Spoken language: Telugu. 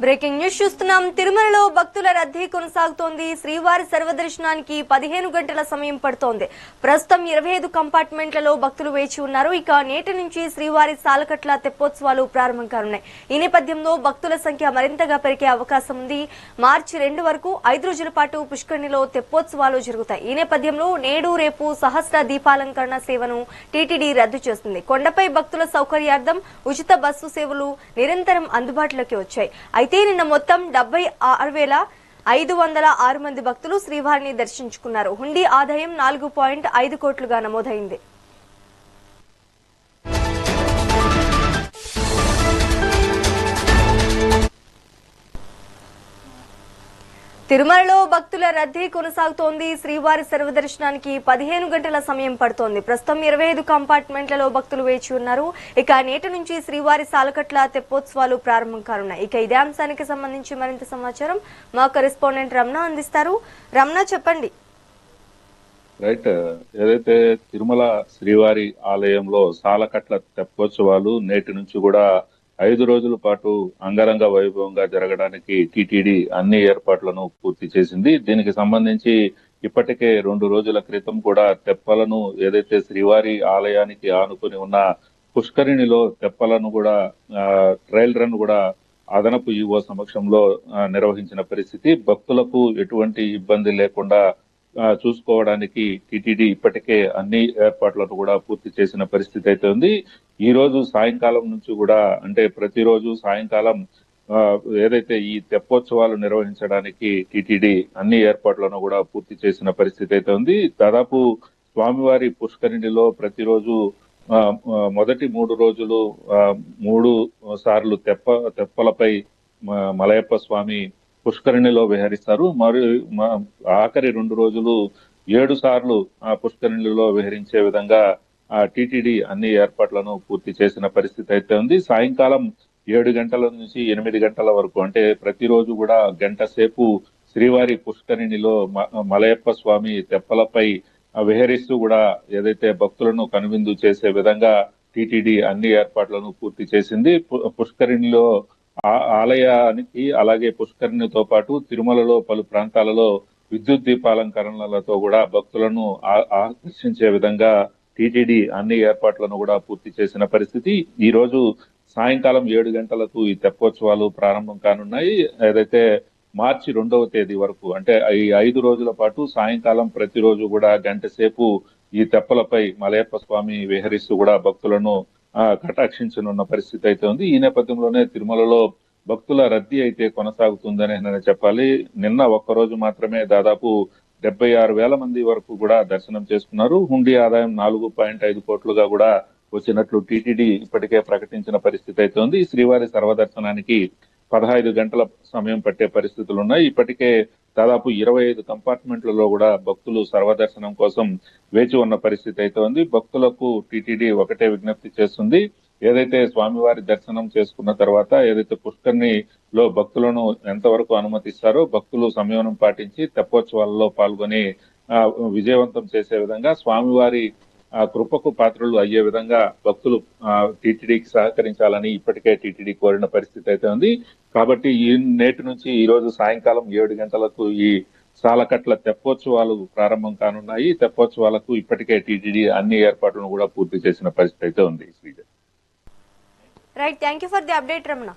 బ్రేకింగ్ న్యూస్ చూస్తున్నాం. తిరుమలలో భక్తుల రద్దీ కొనసాగుతోంది. శ్రీవారి సర్వదర్శనానికి 15 గంటల సమయం పడుతోంది. ప్రస్తుతం 25 కంపార్ట్మెంట్లలో భక్తులు వేచి ఉన్నారు. ఇక నేటి నుంచి శ్రీవారి సాలకట్ల తెప్పోత్సవాలు ప్రారంభం కానున్నాయి. ఈ నేపథ్యంలో భక్తుల సంఖ్య మరింతగా పెరిగే అవకాశం ఉంది. మార్చి 2 వరకు 5 రోజుల పాటు పుష్కరిణిలో తెప్పోత్సవాలు జరుగుతాయి. ఈ నేపథ్యంలో నేడు రేపు సహస్ర దీపాలంకరణ సేవను టీటీడీ రద్దు చేస్తుంది. కొండపై భక్తుల సౌకర్యార్థం ఉచిత బస్సు సేవలు నిరంతరం అందుబాటులోకి వచ్చాయి. అయితే నిన్న మొత్తం 76,506 మంది భక్తులు శ్రీవారిని దర్శించుకున్నారు. హుండీ ఆదాయం 4.5 కోట్లుగా నమోదైంది. తిరుమలలో భక్తుల రద్దీ కొనసాగుతోంది. శ్రీవారి సర్వదర్శనానికి 15 గంటల సమయం పడుతోంది. ప్రస్తుతం 25 కంపార్ట్మెంట్లలో భక్తులు వేచి ఉన్నారు. ఇక నేటి నుంచి శ్రీవారి సాలకట్ల తెప్పోత్సవాలు ప్రారంభం కానున్నాయి. ఇక ఇదే అంశానికి సంబంధించి మరింత సమాచారం మా కరెస్పాండెంట్ రమణ అందిస్తారు. రమణ, చెప్పండి. రైట్, ఏదైతే తిరుమల శ్రీవారి ఆలయంలో సాలకట్ల తెప్పోత్సవాలు నేటి నుంచి కూడా 5 రోజుల పాటు అంగరంగ వైభవంగా జరగడానికి టీటీడీ అన్ని ఏర్పాట్లను పూర్తి చేసింది. దీనికి సంబంధించి ఇప్పటికే 2 రోజుల క్రితం కూడా తెప్పలను ఏదైతే శ్రీవారి ఆలయానికి ఆనుకుని ఉన్న పుష్కరిణిలో తెప్పలను కూడా ట్రయల్ రన్ కూడా అదనపు ఈవో సమక్షంలో నిర్వహించిన పరిస్థితి. భక్తులకు ఎటువంటి ఇబ్బంది లేకుండా చూసుకోవడానికి టీటీడీ ఇప్పటికే అన్ని ఏర్పాట్లను కూడా పూర్తి చేసిన పరిస్థితి అయితే ఉంది. ఈ రోజు సాయంకాలం నుంచి కూడా, అంటే ప్రతిరోజు సాయంకాలం ఏదైతే ఈ తెప్పోత్సవాలు నిర్వహించడానికి టీటీడీ అన్ని ఏర్పాట్లను కూడా పూర్తి చేసిన పరిస్థితి అయితే ఉంది. దాదాపు స్వామివారి పుష్కరిణిలో ప్రతిరోజు మొదటి 3 రోజులు 3 సార్లు తెప్పలపై మలయప్ప స్వామి పుష్కరిణిలో విహరిస్తారు. మరియు ఆఖరి 2 రోజులు 7 సార్లు పుష్కరిణిలో విహరించే విధంగా టీటీడీ అన్ని ఏర్పాట్లను పూర్తి చేసిన పరిస్థితి అయితే ఉంది. సాయంకాలం 7 గంటల నుంచి 8 గంటల వరకు, అంటే ప్రతిరోజు కూడా గంట సేపు శ్రీవారి పుష్కరిణిలో మలయప్ప స్వామి తెప్పలపై విహరిస్తూ కూడా ఏదైతే భక్తులను కనువిందు చేసే విధంగా టీటీడీ అన్ని ఏర్పాట్లను పూర్తి చేసింది. పుష్కరిణిలో ఆలయానికి అలాగే పుష్కరిణితో పాటు తిరుమలలో పలు ప్రాంతాలలో విద్యుత్ దీపాలంకరణలతో కూడా భక్తులను ఆకర్షించే విధంగా టీటీడీ అన్ని ఏర్పాట్లను కూడా పూర్తి చేసిన పరిస్థితి. ఈ రోజు సాయంకాలం 7 గంటలకు ఈ తెప్పోత్సవాలు ప్రారంభం కానున్నాయి. ఏదైతే మార్చి 2వ తేదీ వరకు, అంటే ఈ 5 రోజుల పాటు సాయంకాలం ప్రతిరోజు కూడా గంట సేపు ఈ తెప్పలపై మలయప్ప స్వామి విహరిస్తూ కూడా భక్తులను కటాక్షించనున్న పరిస్థితి అయితే ఉంది. ఈ నేపథ్యంలోనే తిరుమలలో భక్తుల రద్దీ అయితే కొనసాగుతుందని చెప్పాలి. నిన్న ఒక్కరోజు మాత్రమే దాదాపు 76,000 మంది వరకు కూడా దర్శనం చేసుకున్నారు. హుండీ ఆదాయం 4.5 కోట్లుగా కూడా వచ్చినట్లు టీటీడీ ఇప్పటికే ప్రకటించిన పరిస్థితి అయితే ఉంది. శ్రీవారి సర్వదర్శనానికి 15 గంటల సమయం పట్టే పరిస్థితులు ఉన్నాయి. ఇప్పటికే దాదాపు 25 కంపార్ట్మెంట్లలో కూడా భక్తులు సర్వదర్శనం కోసం వేచి ఉన్న పరిస్థితి అయితే ఉంది. భక్తులకు టీటీడీ ఒకటే విజ్ఞప్తి చేస్తుంది. ఏదైతే స్వామివారి దర్శనం చేసుకున్న తర్వాత ఏదైతే పుష్కరిణిలో భక్తులను ఎంతవరకు అనుమతిస్తారో భక్తులు సంయమనం పాటించి తెప్పోత్సవాలలో పాల్గొని విజయవంతం చేసే విధంగా స్వామివారి కృపకు పాత్రలు అయ్యే విధంగా భక్తులు టీటీడీకి సహకరించాలని ఇప్పటికే టీటీడీ కోరిన పరిస్థితి అయితే ఉంది. కాబట్టి నేటి నుంచి ఈ రోజు సాయంకాలం 7 గంటలకు ఈ సాలకట్ల తెప్పోత్సవాలు ప్రారంభం కానున్నాయి. తెప్పోత్సవాలకు ఇప్పటికే టీటీడీ అన్ని ఏర్పాట్లను కూడా పూర్తి చేసిన పరిస్థితి అయితే ఉంది. Right, thank you for the update Ramana.